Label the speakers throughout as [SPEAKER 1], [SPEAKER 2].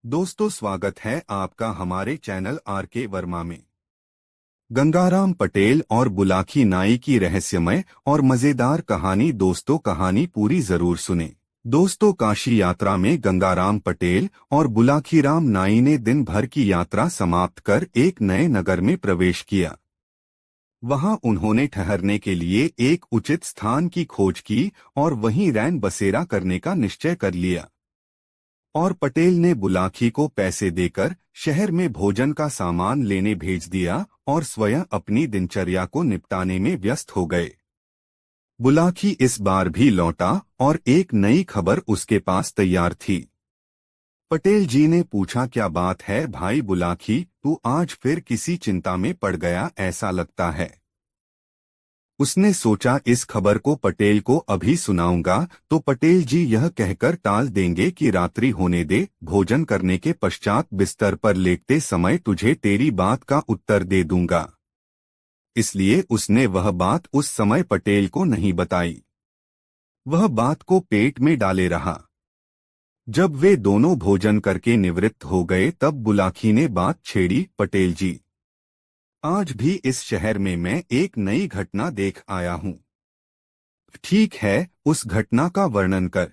[SPEAKER 1] दोस्तों, स्वागत है आपका हमारे चैनल आर.के. वर्मा में। गंगाराम पटेल और बुलाकी नाई की रहस्यमय और मजेदार कहानी। दोस्तों, कहानी पूरी जरूर सुने। दोस्तों, काशी यात्रा में गंगाराम पटेल और बुलाकीराम नाई ने दिन भर की यात्रा समाप्त कर एक नए नगर में प्रवेश किया। वहां उन्होंने ठहरने के लिए एक उचित स्थान की खोज की और वहीं रैन बसेरा करने का निश्चय कर लिया। और पटेल ने बुलाकी को पैसे देकर शहर में भोजन का सामान लेने भेज दिया और स्वयं अपनी दिनचर्या को निपटाने में व्यस्त हो गए। बुलाकी इस बार भी लौटा और एक नई खबर उसके पास तैयार थी। पटेल जी ने पूछा, क्या बात है भाई बुलाकी, तू आज फिर किसी चिंता में पड़ गया ऐसा लगता है। उसने सोचा इस खबर को पटेल को अभी सुनाऊंगा तो पटेल जी यह कहकर टाल देंगे कि रात्रि होने दे, भोजन करने के पश्चात बिस्तर पर लेटते समय तुझे तेरी बात का उत्तर दे दूंगा। इसलिए उसने वह बात उस समय पटेल को नहीं बताई। वह बात को पेट में डाले रहा। जब वे दोनों भोजन करके निवृत्त हो गए तब बुलाकी ने बात छेड़ी, पटेल जी, आज भी इस शहर में मैं एक नई घटना देख आया हूं। ठीक है, उस घटना का वर्णन कर,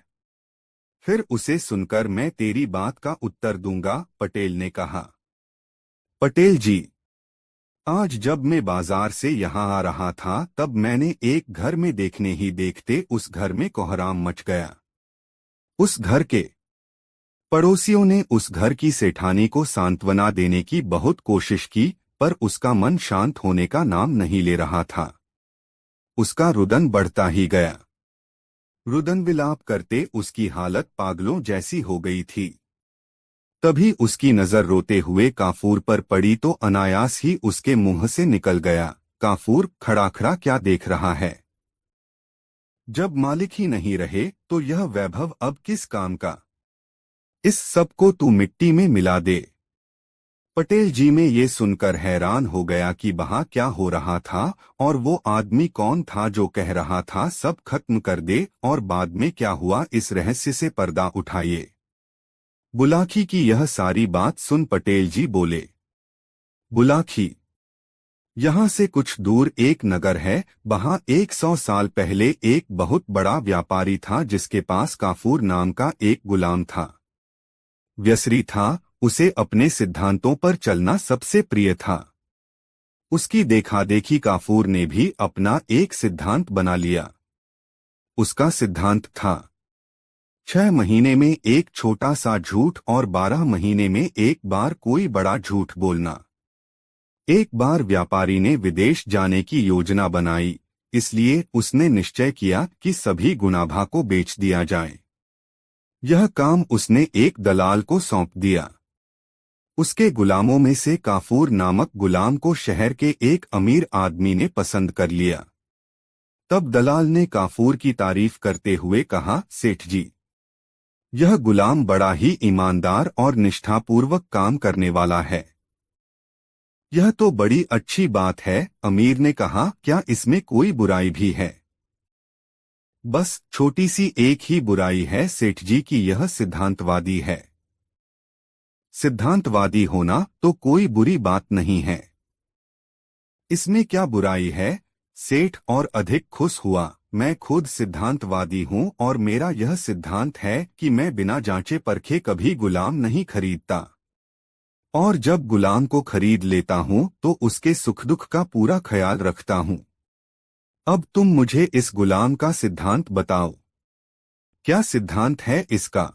[SPEAKER 1] फिर उसे सुनकर मैं तेरी बात का उत्तर दूंगा, पटेल ने कहा। पटेल जी, आज जब मैं बाजार से यहाँ आ रहा था तब मैंने एक घर में देखने ही देखते उस घर में कोहराम मच गया। उस घर के पड़ोसियों ने उस घर की सेठानी को सांत्वना देने की बहुत कोशिश की, पर उसका मन शांत होने का नाम नहीं ले रहा था। उसका रुदन बढ़ता ही गया। रुदन विलाप करते उसकी हालत पागलों जैसी हो गई थी। तभी उसकी नजर रोते हुए काफूर पर पड़ी तो अनायास ही उसके मुंह से निकल गया, काफूर, खड़ा खड़ा क्या देख रहा है। जब मालिक ही नहीं रहे तो यह वैभव अब किस काम का। इस सब को तू मिट्टी में मिला दे। पटेल जी में ये सुनकर हैरान हो गया कि वहां क्या हो रहा था और वो आदमी कौन था जो कह रहा था सब खत्म कर दे, और बाद में क्या हुआ इस रहस्य से पर्दा उठाइए। बुलाकी की यह सारी बात सुन पटेल जी बोले, बुलाकी, यहाँ से कुछ दूर एक नगर है, वहां 100 साल पहले एक बहुत बड़ा व्यापारी था जिसके पास काफूर नाम का एक गुलाम था। व्यसरी था, उसे अपने सिद्धांतों पर चलना सबसे प्रिय था। उसकी देखादेखी काफूर ने भी अपना एक सिद्धांत बना लिया। उसका सिद्धांत था 6 महीने में एक छोटा सा झूठ और 12 महीने में एक बार कोई बड़ा झूठ बोलना। एक बार व्यापारी ने विदेश जाने की योजना बनाई, इसलिए उसने निश्चय किया कि सभी गुनाभा को बेच दिया जाए। यह काम उसने एक दलाल को सौंप दिया। उसके गुलामों में से काफूर नामक गुलाम को शहर के एक अमीर आदमी ने पसंद कर लिया। तब दलाल ने काफूर की तारीफ करते हुए कहा, सेठ जी, यह गुलाम बड़ा ही ईमानदार और निष्ठापूर्वक काम करने वाला है। यह तो बड़ी अच्छी बात है। अमीर ने कहा, क्या इसमें कोई बुराई भी है। बस छोटी सी एक ही बुराई है सेठ जी की यह सिद्धांतवादी है। सिद्धांतवादी होना तो कोई बुरी बात नहीं है। इसमें क्या बुराई है। सेठ और अधिक खुश हुआ, मैं खुद सिद्धांतवादी हूँ और मेरा यह सिद्धांत है कि मैं बिना जांचे परखे कभी गुलाम नहीं खरीदता, और जब गुलाम को खरीद लेता हूँ तो उसके सुख दुख का पूरा ख्याल रखता हूँ। अब तुम मुझे इस गुलाम का सिद्धांत बताओ, क्या सिद्धांत है इसका।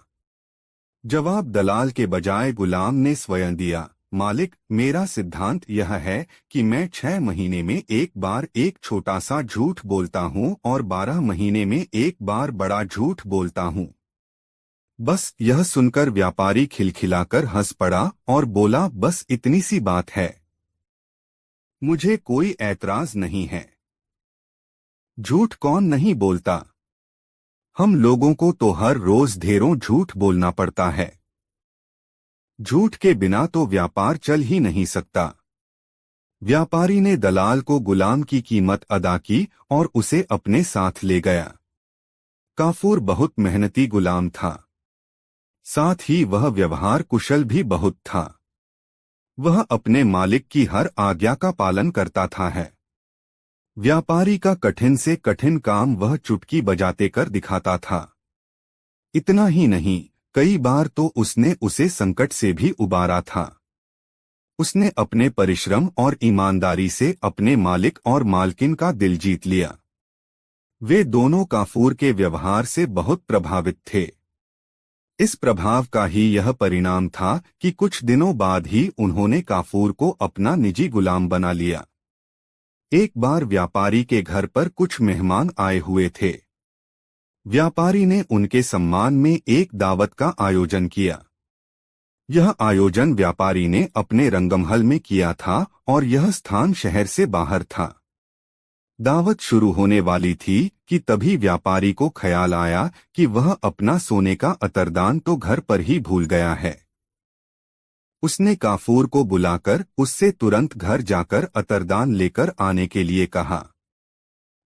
[SPEAKER 1] जवाब दलाल के बजाय गुलाम ने स्वयं दिया, मालिक, मेरा सिद्धांत यह है कि मैं 6 महीने में एक बार एक छोटा सा झूठ बोलता हूँ और 12 महीने में एक बार बड़ा झूठ बोलता हूँ। बस यह सुनकर व्यापारी खिलखिलाकर हंस पड़ा और बोला, बस इतनी सी बात है, मुझे कोई ऐतराज नहीं है। झूठ कौन नहीं बोलता। हम लोगों को तो हर रोज ढेरों झूठ बोलना पड़ता है। झूठ के बिना तो व्यापार चल ही नहीं सकता। व्यापारी ने दलाल को गुलाम की कीमत अदा की और उसे अपने साथ ले गया। काफूर बहुत मेहनती गुलाम था। साथ ही वह व्यवहार कुशल भी बहुत था। वह अपने मालिक की हर आज्ञा का पालन करता था है। व्यापारी का कठिन से कठिन काम वह चुटकी बजाते कर दिखाता था। इतना ही नहीं, कई बार तो उसने उसे संकट से भी उबारा था। उसने अपने परिश्रम और ईमानदारी से अपने मालिक और मालकिन का दिल जीत लिया। वे दोनों काफूर के व्यवहार से बहुत प्रभावित थे। इस प्रभाव का ही यह परिणाम था कि कुछ दिनों बाद ही उन्होंने काफूर को अपना निजी गुलाम बना लिया। एक बार व्यापारी के घर पर कुछ मेहमान आए हुए थे। व्यापारी ने उनके सम्मान में एक दावत का आयोजन किया। यह आयोजन व्यापारी ने अपने रंगमहल में किया था और यह स्थान शहर से बाहर था। दावत शुरू होने वाली थी कि तभी व्यापारी को ख्याल आया कि वह अपना सोने का अतरदान तो घर पर ही भूल गया है। उसने काफूर को बुलाकर उससे तुरंत घर जाकर अतरदान लेकर आने के लिए कहा।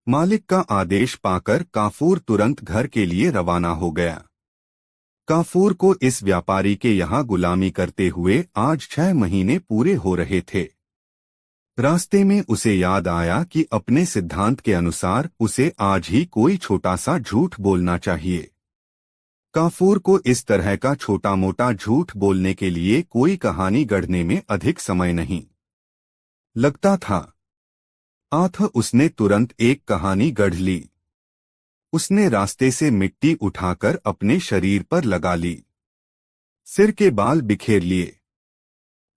[SPEAKER 1] मालिक का आदेश पाकर काफूर तुरंत घर के लिए रवाना हो गया। काफूर को इस व्यापारी के यहाँ गुलामी करते हुए आज 6 महीने पूरे हो रहे थे। रास्ते में उसे याद आया कि अपने सिद्धांत के अनुसार उसे आज ही कोई छोटा सा झूठ बोलना चाहिए। काफूर को इस तरह का छोटा मोटा झूठ बोलने के लिए कोई कहानी गढ़ने में अधिक समय नहीं लगता था। उसने तुरंत एक कहानी गढ़ ली। उसने रास्ते से मिट्टी उठाकर अपने शरीर पर लगा ली, सिर के बाल बिखेर लिए।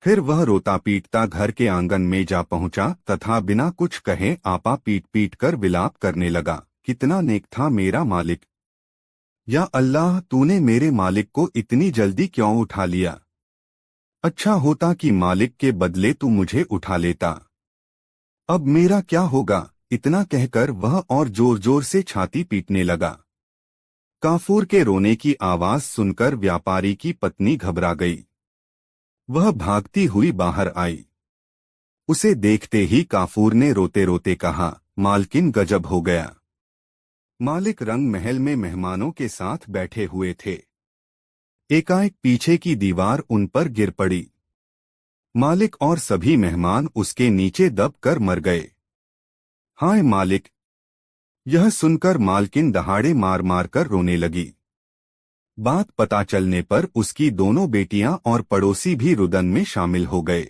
[SPEAKER 1] फिर वह रोता पीटता घर के आंगन में जा पहुंचा तथा बिना कुछ कहे आपा पीट पीट कर विलाप करने लगा। कितना नेक था मेरा मालिक! या अल्लाह, तूने मेरे मालिक को इतनी जल्दी क्यों उठा लिया? अच्छा होता कि मालिक के बदले तू मुझे उठा लेता। अब मेरा क्या होगा? इतना कहकर वह और जोर जोर से छाती पीटने लगा। काफूर के रोने की आवाज सुनकर व्यापारी की पत्नी घबरा गई। वह भागती हुई बाहर आई। उसे देखते ही काफूर ने रोते रोते कहा, मालकिन गजब हो गया। मालिक रंग महल में मेहमानों के साथ बैठे हुए थे। एकाएक पीछे की दीवार उन पर गिर पड़ी। मालिक और सभी मेहमान उसके नीचे दब कर मर गए। हाय मालिक! यह सुनकर मालकिन दहाड़े मार मार कर रोने लगी। बात पता चलने पर उसकी दोनों बेटियां और पड़ोसी भी रुदन में शामिल हो गए।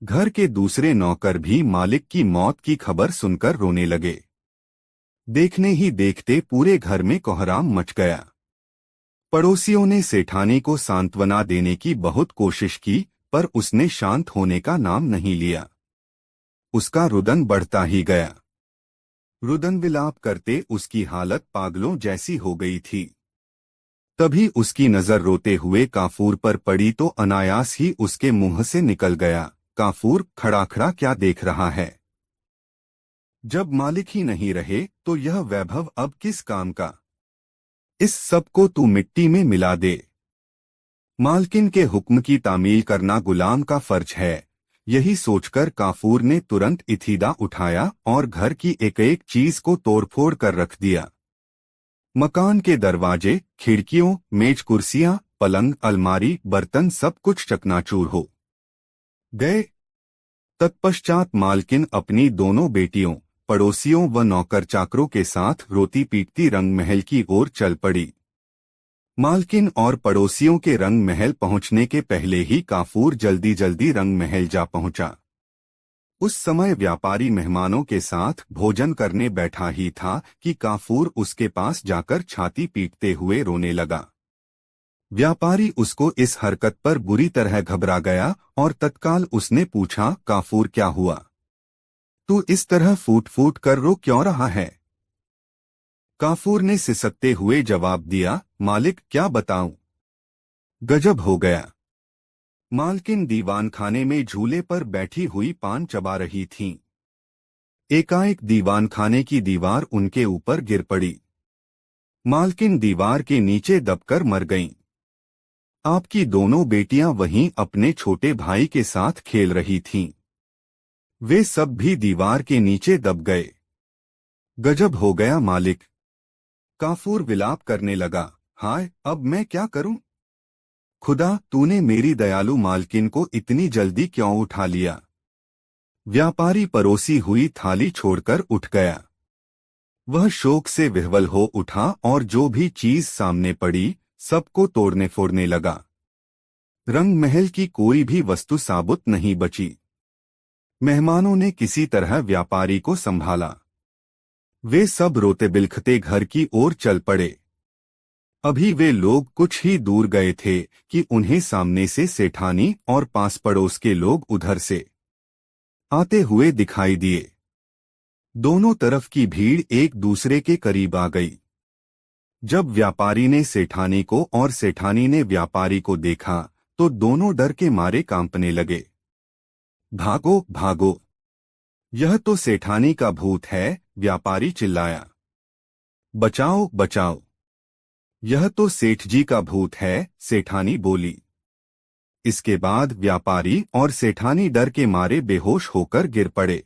[SPEAKER 1] घर के दूसरे नौकर भी मालिक की मौत की खबर सुनकर रोने लगे। देखने ही देखते पूरे घर में कोहराम मच गया। पड़ोसियों ने सेठानी को सांत्वना देने की बहुत कोशिश की, पर उसने शांत होने का नाम नहीं लिया। उसका रुदन बढ़ता ही गया। रुदन विलाप करते उसकी हालत पागलों जैसी हो गई थी। तभी उसकी नजर रोते हुए काफूर पर पड़ी तो अनायास ही उसके मुंह से निकल गया, काफूर, खड़ा खड़ा क्या देख रहा है? जब मालिक ही नहीं रहे तो यह वैभव अब किस काम का? इस सब को तू मिट्टी में मिला दे। मालकिन के हुक्म की तामील करना गुलाम का फर्ज है। यही सोचकर काफूर ने तुरंत इतीदा उठाया और घर की एक एक चीज को तोड़फोड़ कर रख दिया। मकान के दरवाजे, खिड़कियों, मेज कुर्सियां, पलंग, अलमारी, बर्तन सब कुछ चकनाचूर हो गए। तत्पश्चात मालकिन अपनी दोनों बेटियों, पड़ोसियों व नौकर चाकरों के साथ रोती पीटती रंग महल की ओर चल पड़ी। मालकिन और पड़ोसियों के रंग महल पहुंचने के पहले ही काफूर जल्दी जल्दी रंग महल जा पहुंचा। उस समय व्यापारी मेहमानों के साथ भोजन करने बैठा ही था कि काफूर उसके पास जाकर छाती पीटते हुए रोने लगा। व्यापारी उसको इस हरकत पर बुरी तरह घबरा गया और तत्काल उसने पूछा, काफूर क्या हुआ? तू इस तरह फूट फूट कर रो क्यों रहा है? काफूर ने सिसकते हुए जवाब दिया, मालिक क्या बताऊं, गजब हो गया। मालकिन दीवान खाने में झूले पर बैठी हुई पान चबा रही थीं। एकाएक दीवान खाने की दीवार उनके ऊपर गिर पड़ी। मालकिन दीवार के नीचे दबकर मर गईं। आपकी दोनों बेटियां वहीं अपने छोटे भाई के साथ खेल रही थीं। वे सब भी दीवार के नीचे दब गए। गजब हो गया मालिक! काफूर विलाप करने लगा, हाय, अब मैं क्या करूं? खुदा, तूने मेरी दयालु मालकिन को इतनी जल्दी क्यों उठा लिया? व्यापारी परोसी हुई थाली छोड़कर उठ गया। वह शोक से विह्वल हो उठा और जो भी चीज सामने पड़ी सबको तोड़ने फोड़ने लगा। रंग महल की कोई भी वस्तु साबुत नहीं बची। मेहमानों ने किसी तरह व्यापारी को संभाला। वे सब रोते बिलखते घर की ओर चल पड़े। अभी वे लोग कुछ ही दूर गए थे कि उन्हें सामने से सेठानी और पास पड़ोस के लोग उधर से आते हुए दिखाई दिए। दोनों तरफ की भीड़ एक दूसरे के करीब आ गई। जब व्यापारी ने सेठानी को और सेठानी ने व्यापारी को देखा तो दोनों डर के मारे कांपने लगे। भागो भागो, यह तो सेठानी का भूत है, व्यापारी चिल्लाया। बचाओ बचाओ, यह तो सेठ जी का भूत है, सेठानी बोली। इसके बाद व्यापारी और सेठानी डर के मारे बेहोश होकर गिर पड़े।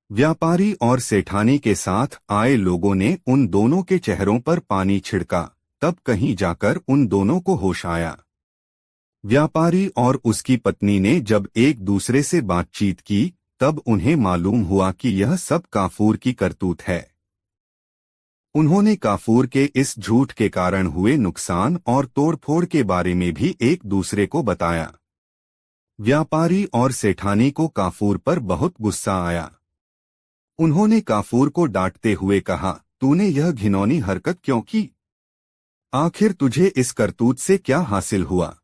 [SPEAKER 1] व्यापारी और सेठानी के साथ आए लोगों ने उन दोनों के चेहरों पर पानी छिड़का, तब कहीं जाकर उन दोनों को होश आया। व्यापारी और उसकी पत्नी ने जब एक दूसरे से बातचीत की तब उन्हें मालूम हुआ कि यह सब काफूर की करतूत है। उन्होंने काफूर के इस झूठ के कारण हुए नुकसान और तोड़फोड़ के बारे में भी एक दूसरे को बताया। व्यापारी और सेठानी को काफूर पर बहुत गुस्सा आया। उन्होंने काफूर को डांटते हुए कहा, तूने यह घिनौनी हरकत क्यों की? आखिर तुझे इस करतूत से क्या हासिल हुआ?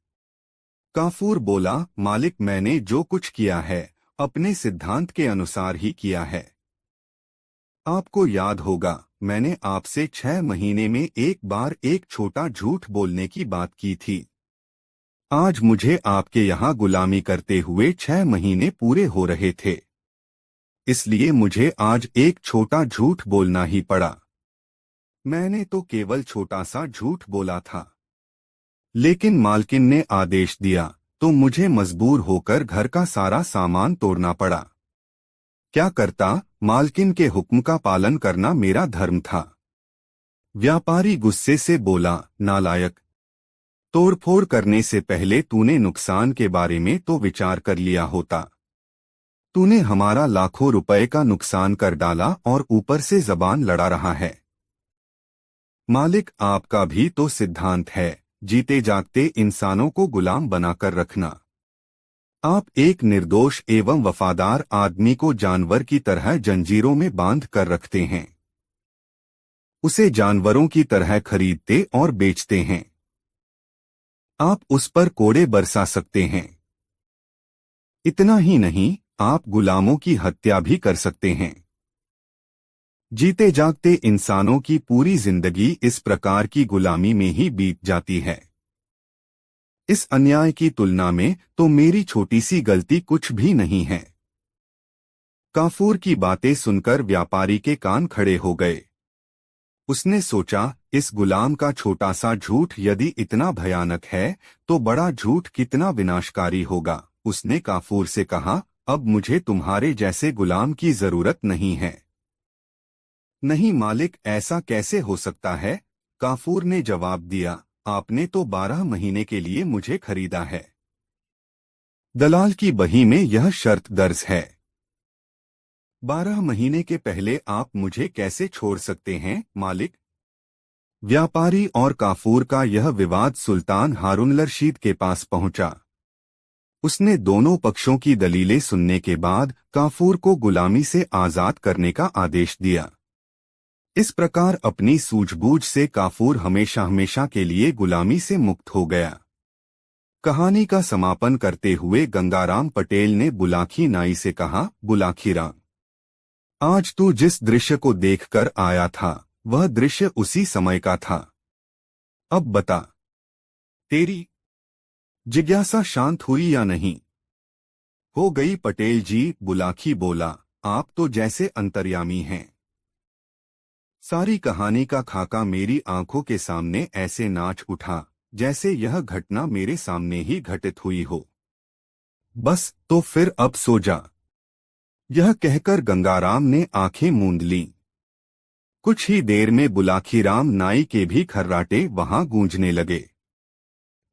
[SPEAKER 1] काफूर बोला, मालिक, मैंने जो कुछ किया है अपने सिद्धांत के अनुसार ही किया है। आपको याद होगा, मैंने आपसे 6 महीने में एक बार एक छोटा झूठ बोलने की बात की थी। आज मुझे आपके यहाँ गुलामी करते हुए 6 महीने पूरे हो रहे थे, इसलिए मुझे आज एक छोटा झूठ बोलना ही पड़ा। मैंने तो केवल छोटा सा झूठ बोला था, लेकिन मालकिन ने आदेश दिया तो मुझे मजबूर होकर घर का सारा सामान तोड़ना पड़ा। क्या करता, मालकिन के हुक्म का पालन करना मेरा धर्म था। व्यापारी गुस्से से बोला, नालायक, तोड़फोड़ करने से पहले तूने नुकसान के बारे में तो विचार कर लिया होता। तूने हमारा लाखों रुपए का नुकसान कर डाला और ऊपर से जबान लड़ा रहा है। मालिक, आपका भी तो सिद्धांत है, जीते जागते इंसानों को गुलाम बनाकर रखना। आप एक निर्दोष एवं वफादार आदमी को जानवर की तरह जंजीरों में बांध कर रखते हैं, उसे जानवरों की तरह खरीदते और बेचते हैं। आप उस पर कोड़े बरसा सकते हैं। इतना ही नहीं, आप गुलामों की हत्या भी कर सकते हैं। जीते जागते इंसानों की पूरी जिंदगी इस प्रकार की गुलामी में ही बीत जाती है। इस अन्याय की तुलना में तो मेरी छोटी सी गलती कुछ भी नहीं है। काफूर की बातें सुनकर व्यापारी के कान खड़े हो गए। उसने सोचा, इस गुलाम का छोटा सा झूठ यदि इतना भयानक है तो बड़ा झूठ कितना विनाशकारी होगा। उसने काफूर से कहा, अब मुझे तुम्हारे जैसे गुलाम की जरूरत नहीं है। नहीं मालिक, ऐसा कैसे हो सकता है? काफूर ने जवाब दिया, आपने तो 12 महीने के लिए मुझे खरीदा है। दलाल की बही में यह शर्त दर्ज है। 12 महीने के पहले आप मुझे कैसे छोड़ सकते हैं, मालिक? व्यापारी और काफूर का यह विवाद सुल्तान हारून रशीद के पास पहुंचा। उसने दोनों पक्षों की दलीलें सुनने के बाद काफूर को गुलामी से आजाद करने का आदेश दिया। इस प्रकार अपनी सूझबूझ से काफूर हमेशा हमेशा के लिए गुलामी से मुक्त हो गया। कहानी का समापन करते हुए गंगाराम पटेल ने बुलाकी नाई से कहा, बुलाकी राम, आज तू जिस दृश्य को देखकर आया था वह दृश्य उसी समय का था। अब बता, तेरी जिज्ञासा शांत हुई या नहीं? हो गई पटेल जी, बुलाकी बोला, आप तो जैसे अंतर्यामी हैं। सारी कहानी का खाका मेरी आंखों के सामने ऐसे नाच उठा जैसे यह घटना मेरे सामने ही घटित हुई हो। बस तो फिर अब सो जा। यह कहकर गंगाराम ने आंखें मूंद लीं। कुछ ही देर में बुलाखीराम नाई के भी खर्राटे वहां गूंजने लगे।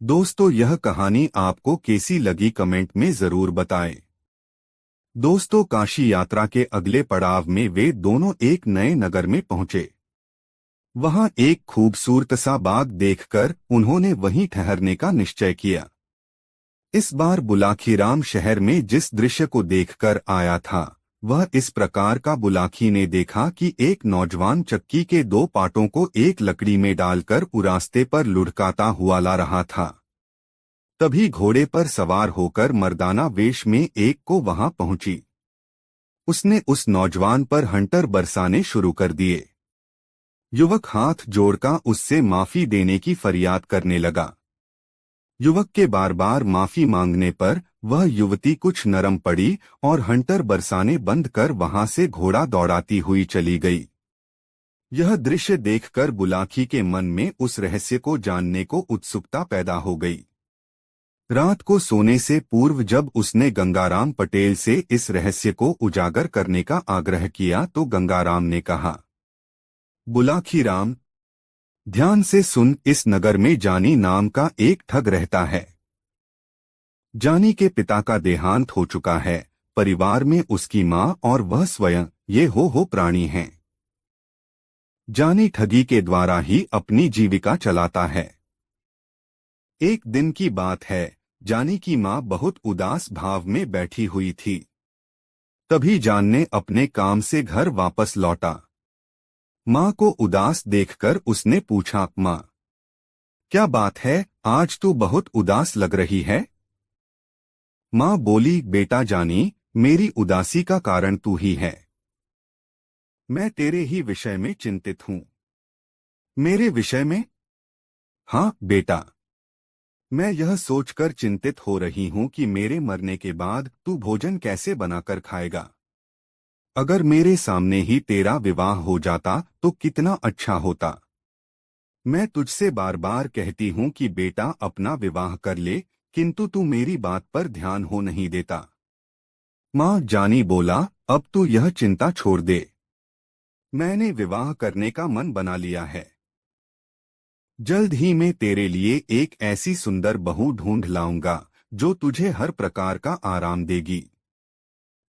[SPEAKER 1] दोस्तों, यह कहानी आपको कैसी लगी कमेंट में जरूर बताएं। दोस्तों, काशी यात्रा के अगले पड़ाव में वे दोनों एक नए नगर में पहुंचे। वहां एक खूबसूरत सा बाग देखकर उन्होंने वहीं ठहरने का निश्चय किया। इस बार बुलाखीराम शहर में जिस दृश्य को देखकर आया था, वह इस प्रकार का बुलाखी ने देखा कि एक नौजवान चक्की के दो पाटों को एक लकड़ी में डालकर रास्ते पर लुढ़काता हुआ ला रहा था। तभी घोड़े पर सवार होकर मर्दाना वेश में एक को वहां पहुंची। उसने उस नौजवान पर हंटर बरसाने शुरू कर दिए। युवक हाथ जोड़कर उससे माफी देने की फरियाद करने लगा। युवक के बार बार माफी मांगने पर वह युवती कुछ नरम पड़ी और हंटर बरसाने बंद कर वहां से घोड़ा दौड़ाती हुई चली गई। यह दृश्य देखकर बुलाखी के मन में उस रहस्य को जानने को उत्सुकता पैदा हो गई। रात को सोने से पूर्व जब उसने गंगाराम पटेल से इस रहस्य को उजागर करने का आग्रह किया तो गंगाराम ने कहा, बुलाखीराम, ध्यान से सुन, इस नगर में जानी नाम का एक ठग रहता है। जानी के पिता का देहांत हो चुका है। परिवार में उसकी मां और वह स्वयं ये हो प्राणी हैं। जानी ठगी के द्वारा ही अपनी जीविका चलाता है। एक दिन की बात है, जानी की मां बहुत उदास भाव में बैठी हुई थी। तभी जान ने अपने काम से घर वापस लौटा। मां को उदास देखकर उसने पूछा, मां, क्या बात है, आज तू बहुत उदास लग रही है? मां बोली, बेटा जानी, मेरी उदासी का कारण तू ही है। मैं तेरे ही विषय में चिंतित हूं। मेरे विषय में? हाँ बेटा, मैं यह सोचकर चिंतित हो रही हूं कि मेरे मरने के बाद तू भोजन कैसे बनाकर खाएगा। अगर मेरे सामने ही तेरा विवाह हो जाता तो कितना अच्छा होता। मैं तुझसे बार बार कहती हूं कि बेटा अपना विवाह कर ले, किंतु तू मेरी बात पर ध्यान हो नहीं देता। मां जानी बोला, अब तू यह चिंता छोड़ दे। मैंने विवाह करने का मन बना लिया है। जल्द ही मैं तेरे लिए एक ऐसी सुंदर बहू ढूंढ लाऊंगा जो तुझे हर प्रकार का आराम देगी।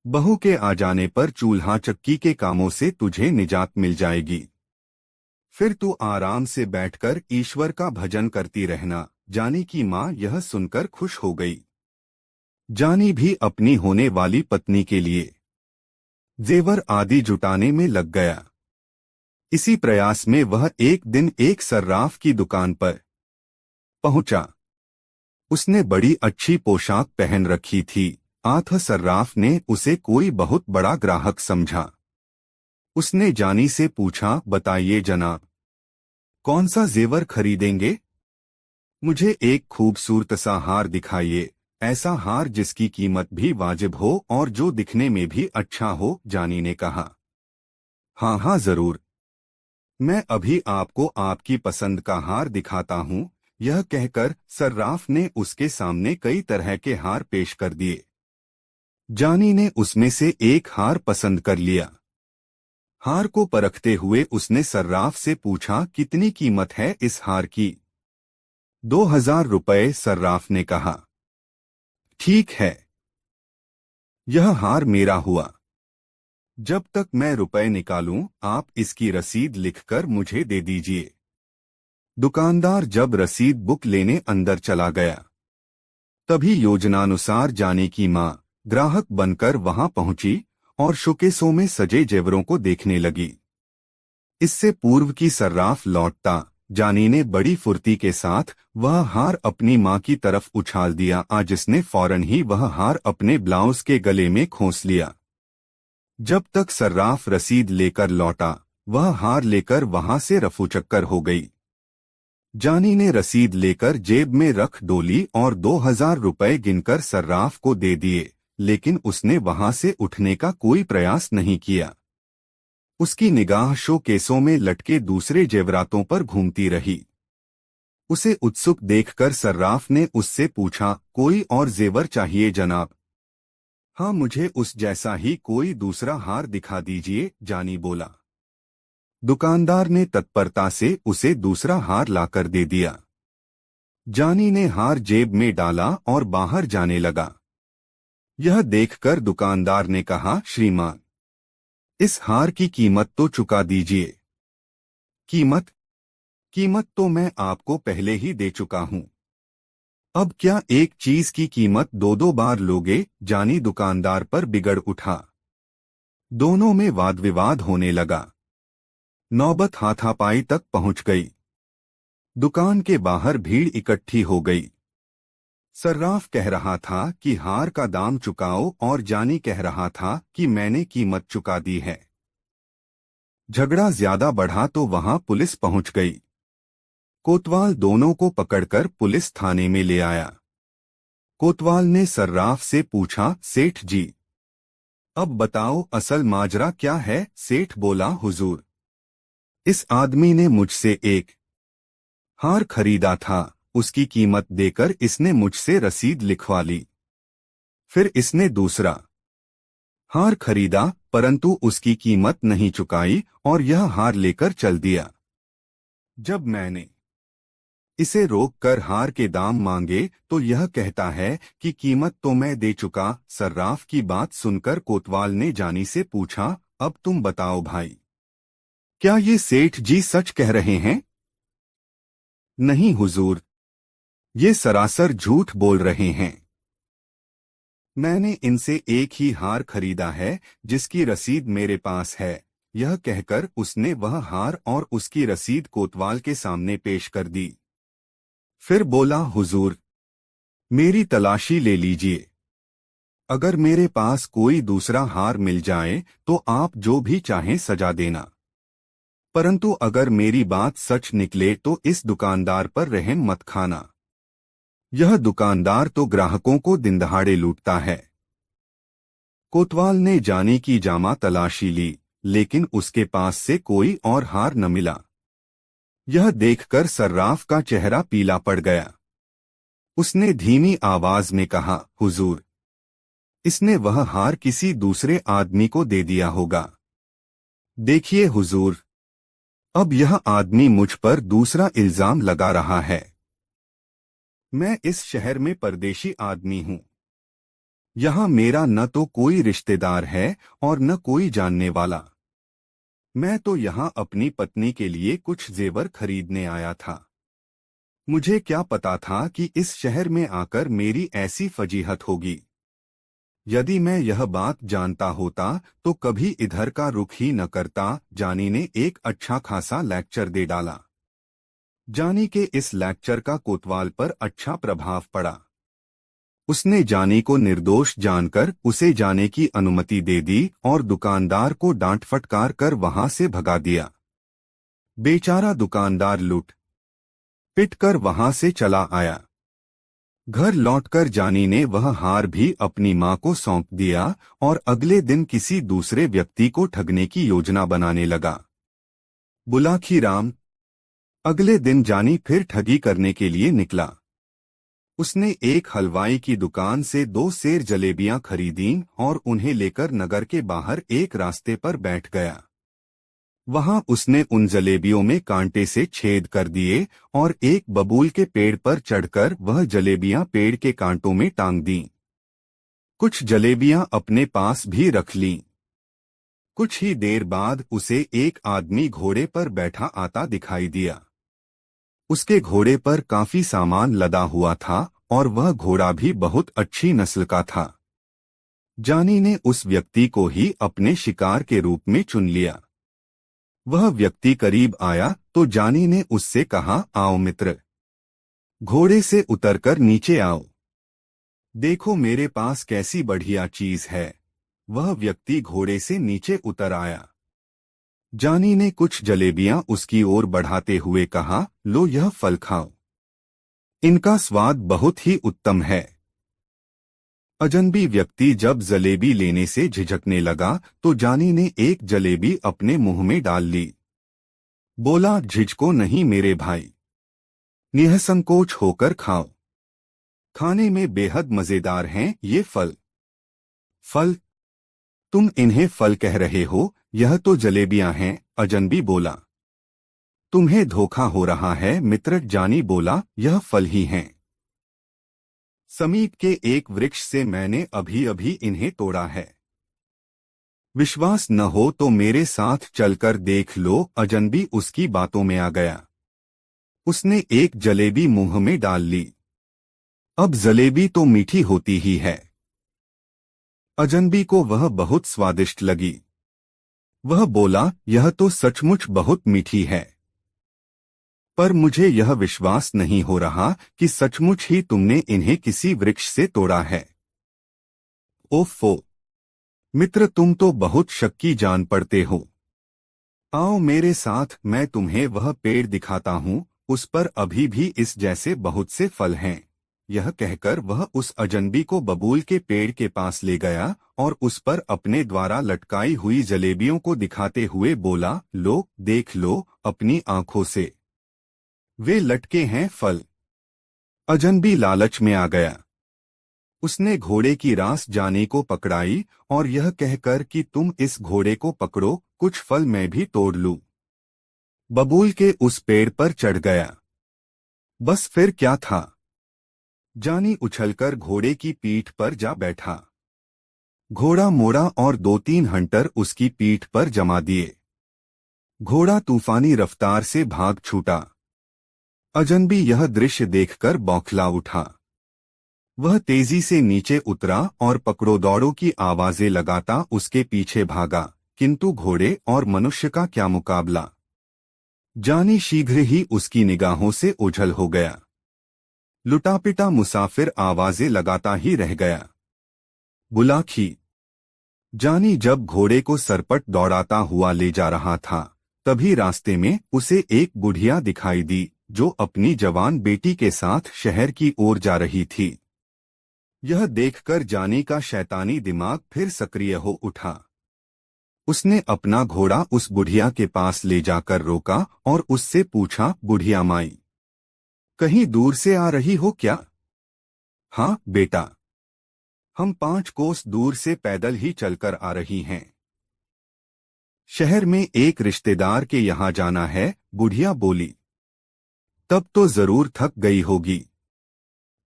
[SPEAKER 1] बहू के आ जाने पर चूल्हा चक्की के कामों से तुझे निजात मिल जाएगी। फिर तू आराम से बैठकर ईश्वर का भजन करती रहना। जानी की मां यह सुनकर खुश हो गई। जानी भी अपनी होने वाली पत्नी के लिए जेवर आदि जुटाने में लग गया। इसी प्रयास में वह एक दिन एक सर्राफ की दुकान पर पहुंचा। उसने बड़ी अच्छी पोशाक पहन रखी थी। आठ सर्राफ ने उसे कोई बहुत बड़ा ग्राहक समझा। उसने जानी से पूछा, बताइए जनाब, कौन सा जेवर खरीदेंगे? मुझे एक खूबसूरत सा हार दिखाइए, ऐसा हार जिसकी कीमत भी वाजिब हो और जो दिखने में भी अच्छा हो, जानी ने कहा। हाँ हाँ जरूर, मैं अभी आपको आपकी पसंद का हार दिखाता हूँ। यह कहकर सर्राफ ने उसके सामने कई तरह के हार पेश कर दिए। जानी ने उसमें से एक हार पसंद कर लिया। हार को परखते हुए उसने सर्राफ से पूछा, कितनी कीमत है इस हार की? 2000 रुपये, सर्राफ ने कहा। ठीक है, यह हार मेरा हुआ। जब तक मैं रुपए निकालूं, आप इसकी रसीद लिखकर मुझे दे दीजिए। दुकानदार जब रसीद बुक लेने अंदर चला गया, तभी योजनानुसार जाने की मां ग्राहक बनकर वहां पहुंची और शोकेसों में सजे जेवरों को देखने लगी। इससे पूर्व की सर्राफ लौटता जानी ने बड़ी फुर्ती के साथ वह हार अपनी मां की तरफ उछाल दिया, जिसने फौरन ही वह हार अपने ब्लाउज के गले में खोस लिया। जब तक सर्राफ रसीद लेकर लौटा, वह हार लेकर वहां से रफूचक्कर हो गई। जानी ने रसीद लेकर जेब में रख डोली और 2000 रुपये गिनकर सर्राफ को दे दिए, लेकिन उसने वहां से उठने का कोई प्रयास नहीं किया। उसकी निगाह शोकेसों में लटके दूसरे जेवरातों पर घूमती रही। उसे उत्सुक देखकर सर्राफ ने उससे पूछा, कोई और जेवर चाहिए जनाब? हाँ, मुझे उस जैसा ही कोई दूसरा हार दिखा दीजिए, जानी बोला। दुकानदार ने तत्परता से उसे दूसरा हार लाकर दे दिया। जानी ने हार जेब में डाला और बाहर जाने लगा। यह देखकर दुकानदार ने कहा, श्रीमान, इस हार की कीमत तो चुका दीजिए। कीमत? कीमत तो मैं आपको पहले ही दे चुका हूं। अब क्या एक चीज की कीमत दो दो बार लोगे? जानी दुकानदार पर बिगड़ उठा। दोनों में वाद विवाद होने लगा। नौबत हाथापाई तक पहुंच गई। दुकान के बाहर भीड़ इकट्ठी हो गई। सर्राफ कह रहा था कि हार का दाम चुकाओ और जानी कह रहा था कि मैंने कीमत चुका दी है। झगड़ा ज्यादा बढ़ा तो वहां पुलिस पहुंच गई। कोतवाल दोनों को पकड़कर पुलिस थाने में ले आया। कोतवाल ने सर्राफ से पूछा, सेठ जी, अब बताओ असल माजरा क्या है? सेठ बोला, हुजूर, इस आदमी ने मुझसे एक हार खरीदा था, उसकी कीमत देकर इसने मुझसे रसीद लिखवा ली। फिर इसने दूसरा हार खरीदा, परंतु उसकी कीमत नहीं चुकाई और यह हार लेकर चल दिया। जब मैंने इसे रोककर हार के दाम मांगे तो यह कहता है कि कीमत तो मैं दे चुका। सर्राफ की बात सुनकर कोतवाल ने जानी से पूछा, अब तुम बताओ भाई, क्या ये सेठ जी सच कह रहे हैं? नहीं हुजूर, ये सरासर झूठ बोल रहे हैं। मैंने इनसे एक ही हार खरीदा है जिसकी रसीद मेरे पास है। यह कहकर उसने वह हार और उसकी रसीद कोतवाल के सामने पेश कर दी। फिर बोला, हुजूर, मेरी तलाशी ले लीजिए। अगर मेरे पास कोई दूसरा हार मिल जाए तो आप जो भी चाहें सजा देना, परंतु अगर मेरी बात सच निकले तो इस दुकानदार पर रहम मत खाना। यह दुकानदार तो ग्राहकों को दिनदहाड़े लूटता है। कोतवाल ने जानी की जामा तलाशी ली, लेकिन उसके पास से कोई और हार न मिला। यह देखकर सर्राफ का चेहरा पीला पड़ गया। उसने धीमी आवाज में कहा, हुजूर, इसने वह हार किसी दूसरे आदमी को दे दिया होगा। देखिए हुजूर, अब यह आदमी मुझ पर दूसरा इल्जाम लगा रहा है। मैं इस शहर में परदेशी आदमी हूं। यहाँ मेरा न तो कोई रिश्तेदार है और न कोई जानने वाला। मैं तो यहाँ अपनी पत्नी के लिए कुछ जेवर खरीदने आया था। मुझे क्या पता था कि इस शहर में आकर मेरी ऐसी फजीहत होगी। यदि मैं यह बात जानता होता तो कभी इधर का रुख ही न करता। जानी ने एक अच्छा खासा लेक्चर दे डाला। जानी के इस लेक्चर का कोतवाल पर अच्छा प्रभाव पड़ा। उसने जानी को निर्दोष जानकर उसे जाने की अनुमति दे दी और दुकानदार को डांट फटकार कर वहां से भगा दिया। बेचारा दुकानदार लूट पिट कर वहां से चला आया। घर लौटकर जानी ने वह हार भी अपनी मां को सौंप दिया और अगले दिन किसी दूसरे व्यक्ति को ठगने की योजना बनाने लगा। बुलाखी राम। अगले दिन जानी फिर ठगी करने के लिए निकला। उसने एक हलवाई की दुकान से 2 सेर जलेबियां खरीदीं और उन्हें लेकर नगर के बाहर एक रास्ते पर बैठ गया। वहां उसने उन जलेबियों में कांटे से छेद कर दिए और एक बबूल के पेड़ पर चढ़कर वह जलेबियां पेड़ के कांटों में टांग दीं। कुछ जलेबियां अपने पास भी रख लीं। कुछ ही देर बाद उसे एक आदमी घोड़े पर बैठा आता दिखाई दिया। उसके घोड़े पर काफी सामान लदा हुआ था और वह घोड़ा भी बहुत अच्छी नस्ल का था। जानी ने उस व्यक्ति को ही अपने शिकार के रूप में चुन लिया। वह व्यक्ति करीब आया तो जानी ने उससे कहा, आओ मित्र, घोड़े से उतरकर नीचे आओ। देखो मेरे पास कैसी बढ़िया चीज है। वह व्यक्ति घोड़े से नीचे उतर आया। जानी ने कुछ जलेबियां उसकी ओर बढ़ाते हुए कहा, लो यह फल खाओ। इनका स्वाद बहुत ही उत्तम है। अजनबी व्यक्ति जब जलेबी लेने से झिझकने लगा तो जानी ने एक जलेबी अपने मुंह में डाल ली। बोला, झिझको नहीं मेरे भाई, निःसंकोच होकर खाओ। खाने में बेहद मजेदार हैं ये फल। फल? तुम इन्हें फल कह रहे हो? यह तो जलेबियां हैं। अजनबी बोला। तुम्हें धोखा हो रहा है मित्र। जानी बोला, यह फल ही हैं। समीप के एक वृक्ष से मैंने अभी अभी इन्हें तोड़ा है। विश्वास न हो तो मेरे साथ चलकर देख लो। अजनबी उसकी बातों में आ गया। उसने एक जलेबी मुंह में डाल ली। अब जलेबी तो मीठी होती ही है। अजनबी को वह बहुत स्वादिष्ट लगी। वह बोला, यह तो सचमुच बहुत मीठी है। पर मुझे यह विश्वास नहीं हो रहा कि सचमुच ही तुमने इन्हें किसी वृक्ष से तोड़ा है। ओफो मित्र, तुम तो बहुत शक्की जान पड़ते हो। आओ मेरे साथ, मैं तुम्हें वह पेड़ दिखाता हूँ। उस पर अभी भी इस जैसे बहुत से फल हैं। यह कहकर वह उस अजनबी को बबूल के पेड़ के पास ले गया और उस पर अपने द्वारा लटकाई हुई जलेबियों को दिखाते हुए बोला, लो देख लो अपनी आंखों से, वे लटके हैं फल। अजनबी लालच में आ गया। उसने घोड़े की रास जानी को पकड़ाई और यह कहकर कि तुम इस घोड़े को पकड़ो, कुछ फल मैं भी तोड़ लूं। बबूल के उस पेड़ पर चढ़ गया। बस फिर क्या था। जानी उछलकर घोड़े की पीठ पर जा बैठा। घोड़ा मोड़ा और 2-3 हंटर उसकी पीठ पर जमा दिए। घोड़ा तूफानी रफ्तार से भाग छूटा। अजनबी यह दृश्य देखकर बौखला उठा। वह तेजी से नीचे उतरा और पकड़ो दौड़ो की आवाजें लगाता उसके पीछे भागा, किंतु घोड़े और मनुष्य का क्या मुकाबला। जानी शीघ्र ही उसकी निगाहों से ओझल हो गया। लुटापिटा मुसाफिर आवाजें लगाता ही रह गया। बुलाखी। जानी जब घोड़े को सरपट दौड़ाता हुआ ले जा रहा था, तभी रास्ते में उसे एक बुढ़िया दिखाई दी जो अपनी जवान बेटी के साथ शहर की ओर जा रही थी। यह देखकर जानी का शैतानी दिमाग फिर सक्रिय हो उठा। उसने अपना घोड़ा उस बुढ़िया के पास ले जाकर रोका और उससे पूछा, बुढ़िया माई, कहीं दूर से आ रही हो क्या? हाँ बेटा, हम 5 कोस दूर से पैदल ही चलकर आ रही हैं। शहर में एक रिश्तेदार के यहाँ जाना है, बुढ़िया बोली। तब तो जरूर थक गई होगी।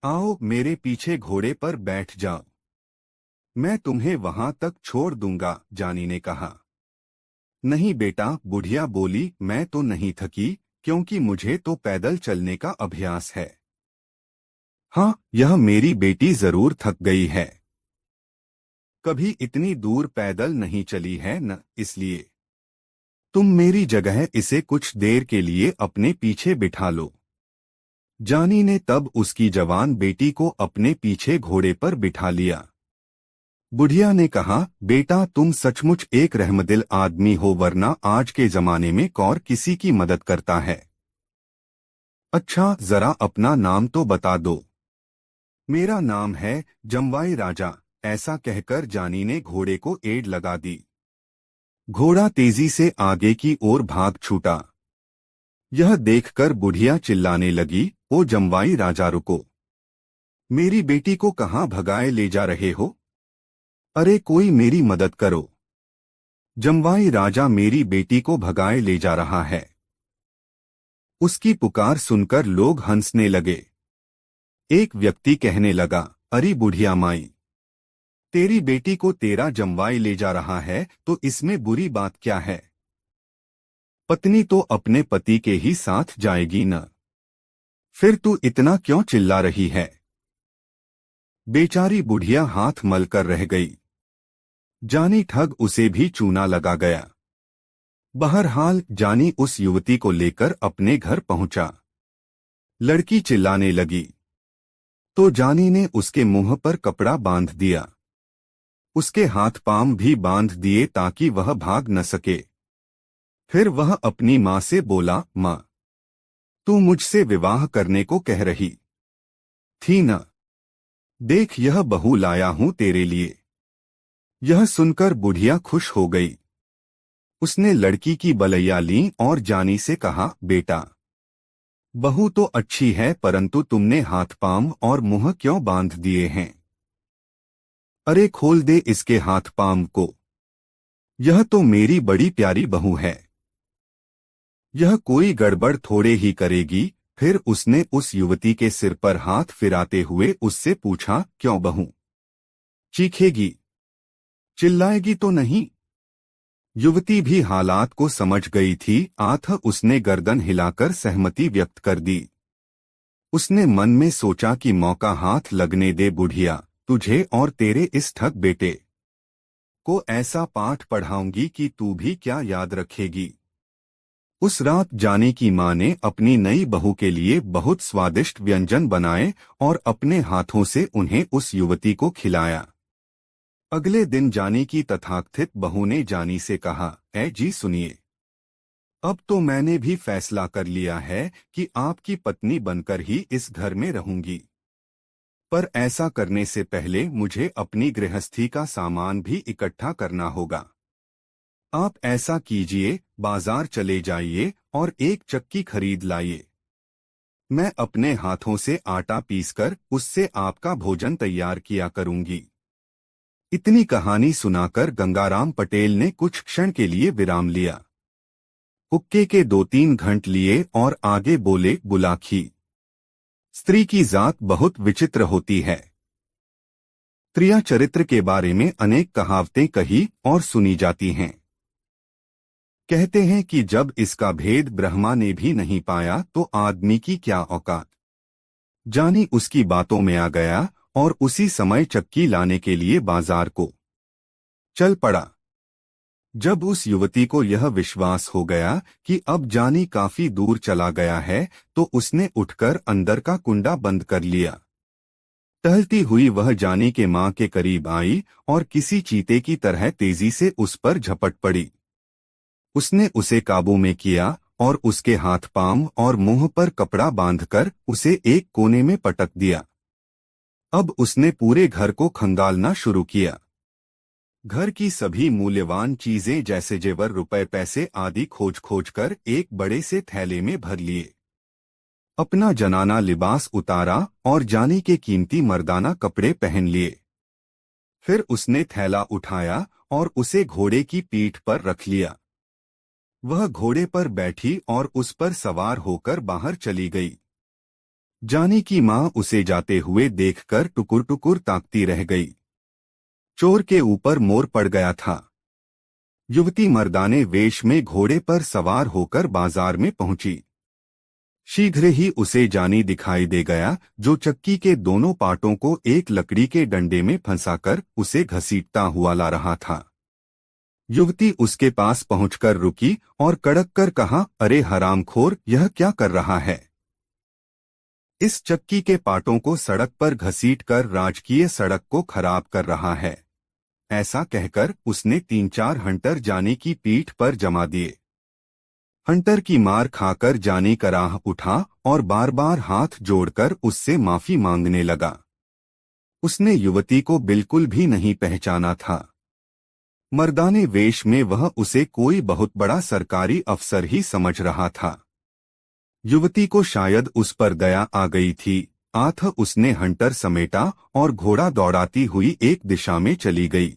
[SPEAKER 1] आओ मेरे पीछे घोड़े पर बैठ जाओ, मैं तुम्हें वहां तक छोड़ दूंगा, जानी ने कहा। नहीं बेटा, बुढ़िया बोली, मैं तो नहीं थकी, क्योंकि मुझे तो पैदल चलने का अभ्यास है। हाँ, यह मेरी बेटी जरूर थक गई है। कभी इतनी दूर पैदल नहीं चली है न, इसलिए तुम मेरी जगह इसे कुछ देर के लिए अपने पीछे बिठा लो। जानी ने तब उसकी जवान बेटी को अपने पीछे घोड़े पर बिठा लिया। बुढ़िया ने कहा, बेटा तुम सचमुच एक रहमदिल आदमी हो, वरना आज के जमाने में कौन किसी की मदद करता है। अच्छा जरा अपना नाम तो बता दो। मेरा नाम है जमवाई राजा। ऐसा कहकर जानी ने घोड़े को एड़ लगा दी। घोड़ा तेजी से आगे की ओर भाग छूटा। यह देखकर बुढ़िया चिल्लाने लगी, ओ जमवाई राजा रुको, मेरी बेटी को कहाँ भगाए ले जा रहे हो? अरे कोई मेरी मदद करो। जमवाई राजा मेरी बेटी को भगाए ले जा रहा है। उसकी पुकार सुनकर लोग हंसने लगे। एक व्यक्ति कहने लगा, अरे बुढ़िया माई, तेरी बेटी को तेरा जमवाई ले जा रहा है तो इसमें बुरी बात क्या है? पत्नी तो अपने पति के ही साथ जाएगी न, फिर तू इतना क्यों चिल्ला रही है? बेचारी बुढ़िया हाथ मलकर रह गई। जानी ठग उसे भी चूना लगा गया। बहरहाल जानी उस युवती को लेकर अपने घर पहुंचा। लड़की चिल्लाने लगी तो जानी ने उसके मुंह पर कपड़ा बांध दिया। उसके हाथ पांव भी बांध दिए ताकि वह भाग न सके। फिर वह अपनी मां से बोला, मां, तू मुझसे विवाह करने को कह रही थी न? देख यह बहू लाया हूं तेरे लिए। यह सुनकर बुढ़िया खुश हो गई। उसने लड़की की बलैया ली और जानी से कहा, बेटा बहू तो अच्छी है, परंतु तुमने हाथ पांव और मुंह क्यों बांध दिए हैं? अरे खोल दे इसके हाथ पांव को, यह तो मेरी बड़ी प्यारी बहू है। यह कोई गड़बड़ थोड़े ही करेगी। फिर उसने उस युवती के सिर पर हाथ फिराते हुए उससे पूछा, क्यों बहू? चीखेगी? चिल्लाएगी तो नहीं? युवती भी हालात को समझ गई थी। आठ उसने गर्दन हिलाकर सहमति व्यक्त कर दी। उसने मन में सोचा कि मौका हाथ लगने दे बुढ़िया, तुझे और तेरे इस ठग बेटे को ऐसा पाठ पढ़ाऊंगी कि तू भी क्या याद रखेगी। उस रात जानी की माँ ने अपनी नई बहू के लिए बहुत स्वादिष्ट व्यंजन बनाए और अपने हाथों से उन्हें उस युवती को खिलाया। अगले दिन जानी की तथाकथित बहू ने जानी से कहा, ऐ जी सुनिए, अब तो मैंने भी फैसला कर लिया है कि आपकी पत्नी बनकर ही इस घर में रहूंगी। पर ऐसा करने से पहले मुझे अपनी गृहस्थी का सामान भी इकट्ठा करना होगा। आप ऐसा कीजिए, बाजार चले जाइए और एक चक्की खरीद लाइए। मैं अपने हाथों से आटा पीसकर उससे आपका भोजन तैयार किया करूंगी। इतनी कहानी सुनाकर गंगाराम पटेल ने कुछ क्षण के लिए विराम लिया। हुक्के के 2-3 घंट लिए और आगे बोले, बुलाखी, स्त्री की जात बहुत विचित्र होती है। स्त्रियां चरित्र के बारे में अनेक कहावतें कही और सुनी जाती हैं। कहते हैं कि जब इसका भेद ब्रह्मा ने भी नहीं पाया तो आदमी की क्या औकात। जानी उसकी बातों में आ गया और उसी समय चक्की लाने के लिए बाजार को चल पड़ा। जब उस युवती को यह विश्वास हो गया कि अब जानी काफी दूर चला गया है तो उसने उठकर अंदर का कुंडा बंद कर लिया। टहलती हुई वह जानी के मां के करीब आई और किसी चीते की तरह तेजी से उस पर झपट पड़ी। उसने उसे काबू में किया और उसके हाथ पांव और मुंह पर कपड़ा बांधकर उसे एक कोने में पटक दिया। अब उसने पूरे घर को खंगालना शुरू किया। घर की सभी मूल्यवान चीजें जैसे जेवर, रुपए, पैसे आदि खोज खोज कर एक बड़े से थैले में भर लिए। अपना जनाना लिबास उतारा और जानी के कीमती मर्दाना कपड़े पहन लिए। फिर उसने थैला उठाया और उसे घोड़े की पीठ पर रख लिया। वह घोड़े पर बैठी और उस पर सवार होकर बाहर चली गई। जानी की मां उसे जाते हुए देखकर टुकुर टुकुर ताकती रह गई। चोर के ऊपर मोर पड़ गया था। युवती मर्दाने वेश में घोड़े पर सवार होकर बाजार में पहुंची। शीघ्र ही उसे जानी दिखाई दे गया, जो चक्की के दोनों पाटों को एक लकड़ी के डंडे में फंसाकर उसे घसीटता हुआ ला रहा था। युवती उसके पास पहुंचकर रुकी और कड़क कर कहा, अरे हरामखोर, यह क्या कर रहा है? इस चक्की के पाटों को सड़क पर घसीटकर राजकीय सड़क को खराब कर रहा है। ऐसा कहकर उसने 3-4 हंटर जानी की पीठ पर जमा दिए। हंटर की मार खाकर जानी कराह उठा और बार बार हाथ जोड़कर उससे माफी मांगने लगा। उसने युवती को बिल्कुल भी नहीं पहचाना था। मर्दाने वेश में वह उसे कोई बहुत बड़ा सरकारी अफसर ही समझ रहा था। युवती को शायद उस पर दया आ गई थी। आठ उसने हंटर समेटा और घोड़ा दौड़ाती हुई एक दिशा में चली गई।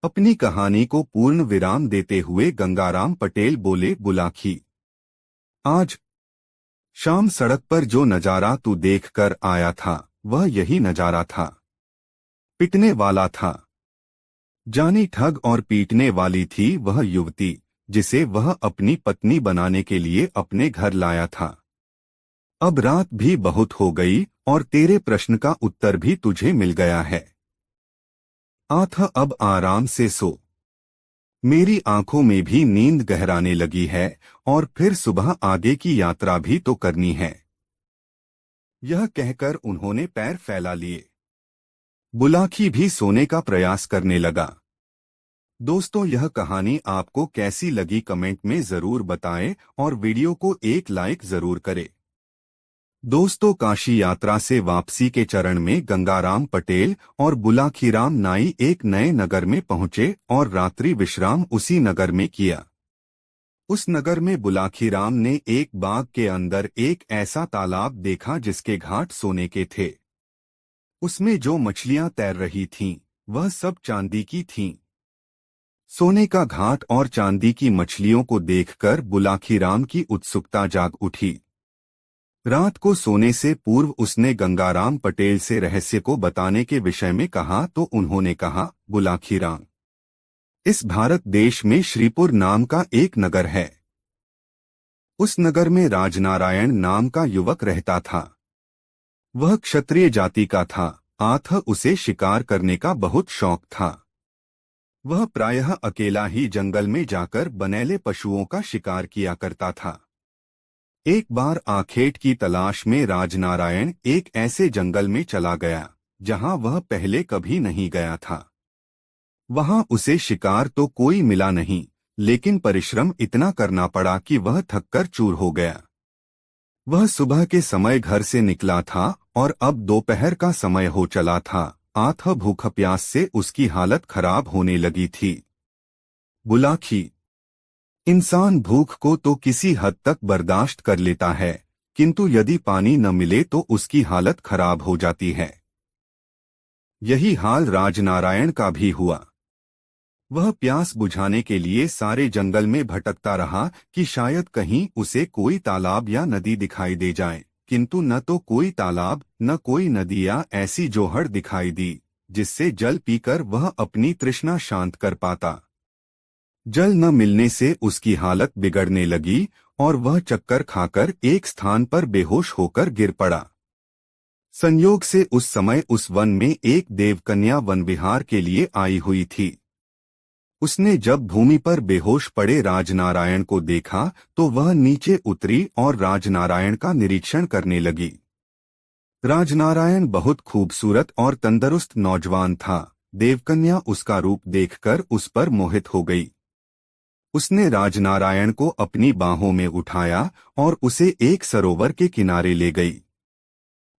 [SPEAKER 1] अपनी कहानी को पूर्ण विराम देते हुए गंगाराम पटेल बोले, बुलाखी, आज शाम सड़क पर जो नजारा तू देखकर आया था वह यही नजारा था। पिटने वाला था। जानी ठग और पीटने वाली थी वह युवती जिसे वह अपनी पत्नी बनाने के लिए अपने घर लाया था। अब रात भी बहुत हो गई और तेरे प्रश्न का उत्तर भी तुझे मिल गया है। आठ अब आराम से सो। मेरी आंखों में भी नींद गहराने लगी है और फिर सुबह आगे की यात्रा भी तो करनी है। यह कहकर उन्होंने पैर फैला लिए। बुलाखी भी सोने का प्रयास करने लगा। दोस्तों, यह कहानी आपको कैसी लगी कमेंट में जरूर बताएं और वीडियो को एक लाइक जरूर करें। दोस्तों, काशी यात्रा से वापसी के चरण में गंगाराम पटेल और बुलाखीराम नाई एक नए नगर में पहुंचे और रात्रि विश्राम उसी नगर में किया। उस नगर में बुलाखीराम ने एक बाग के अंदर एक ऐसा तालाब देखा जिसके घाट सोने के थे। उसमें जो मछलियां तैर रही थीं, वह सब चांदी की थीं। सोने का घाट और चांदी की मछलियों को देखकर बुलाखीराम की उत्सुकता जाग उठी। रात को सोने से पूर्व उसने गंगाराम पटेल से रहस्य को बताने के विषय में कहा तो उन्होंने कहा, बुलाखीराम, इस भारत देश में श्रीपुर नाम का एक नगर है। उस नगर में राजनारायण नाम का युवक रहता था। वह क्षत्रिय जाति का था, अतः उसे शिकार करने का बहुत शौक था। वह प्रायः अकेला ही जंगल में जाकर बनेले पशुओं का शिकार किया करता था। एक बार आखेट की तलाश में राजनारायण एक ऐसे जंगल में चला गया जहां वह पहले कभी नहीं गया था। वहां उसे शिकार तो कोई मिला नहीं, लेकिन परिश्रम इतना करना पड़ा कि वह थककर चूर हो गया। वह सुबह के समय घर से निकला था और अब दोपहर का समय हो चला था, अतः भूख प्यास से उसकी हालत खराब होने लगी थी। बुलाखी, इंसान भूख को तो किसी हद तक बर्दाश्त कर लेता है, किंतु यदि पानी न मिले तो उसकी हालत खराब हो जाती है। यही हाल राजनारायण का भी हुआ। वह प्यास बुझाने के लिए सारे जंगल में भटकता रहा कि शायद कहीं उसे कोई तालाब या नदी दिखाई दे जाए, किंतु न तो कोई तालाब न कोई नदी या ऐसी जोहड़ दिखाई दी जिससे जल पीकर वह अपनी तृष्णा शांत कर पाता। जल न मिलने से उसकी हालत बिगड़ने लगी और वह चक्कर खाकर एक स्थान पर बेहोश होकर गिर पड़ा। संयोग से उस समय उस वन में एक देवकन्या वन विहार के लिए आई हुई थी। उसने जब भूमि पर बेहोश पड़े राजनारायण को देखा तो वह नीचे उतरी और राजनारायण का निरीक्षण करने लगी। राजनारायण बहुत खूबसूरत और तंदुरुस्त नौजवान था। देवकन्या उसका रूप देखकर उस पर मोहित हो गई। उसने राजनारायण को अपनी बाहों में उठाया और उसे एक सरोवर के किनारे ले गई।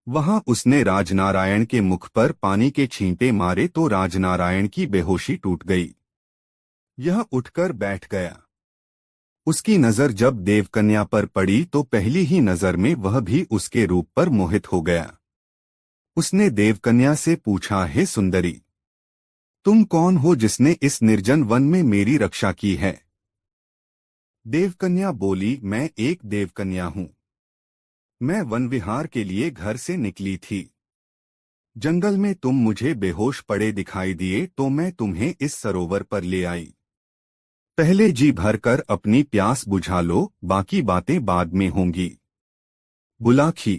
[SPEAKER 1] वहां उसने राजनारायण के मुख पर पानी के छींटे मारे तो राजनारायण की बेहोशी टूट गई। यह उठकर बैठ गया। उसकी नजर जब देवकन्या पर पड़ी तो पहली ही नजर में वह भी उसके रूप पर मोहित हो गया। उसने देवकन्या से पूछा, हे सुंदरी, तुम कौन हो जिसने इस निर्जन वन में मेरी रक्षा की है? देवकन्या बोली, मैं एक देवकन्या हूं। मैं वन विहार के लिए घर से निकली थी। जंगल में तुम मुझे बेहोश पड़े दिखाई दिए तो मैं तुम्हें इस सरोवर पर ले आई। पहले जी भरकर अपनी प्यास बुझा लो, बाकी बातें बाद में होंगी। बुलाखी,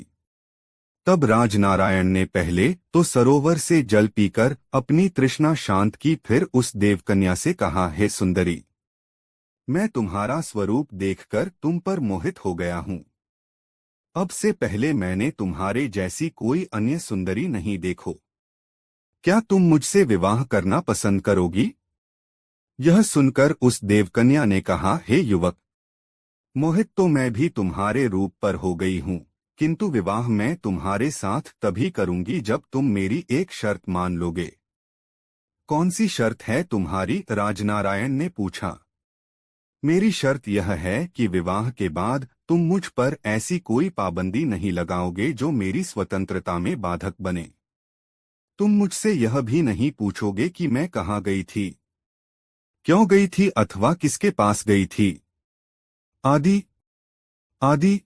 [SPEAKER 1] तब राजनारायण ने पहले तो सरोवर से जल पीकर अपनी तृष्णा शांत की, फिर उस देवकन्या से कहा, हे सुंदरी, मैं तुम्हारा स्वरूप देखकर तुम पर मोहित हो गया हूं। अब से पहले मैंने तुम्हारे जैसी कोई अन्य सुंदरी नहीं देखो। क्या तुम मुझसे विवाह करना पसंद करोगी? यह सुनकर उस देवकन्या ने कहा, हे युवक, मोहित तो मैं भी तुम्हारे रूप पर हो गई हूं, किंतु विवाह मैं तुम्हारे साथ तभी करूंगी जब तुम मेरी एक शर्त मान लोगे। कौन सी शर्त है तुम्हारी? राजनारायण ने पूछा। मेरी शर्त यह है कि विवाह के बाद तुम मुझ पर ऐसी कोई पाबंदी नहीं लगाओगे जो मेरी स्वतंत्रता में बाधक बने। तुम मुझसे यह भी नहीं पूछोगे कि मैं कहाँ गई थी, क्यों गई थी अथवा किसके पास गई थी, आदि आदि।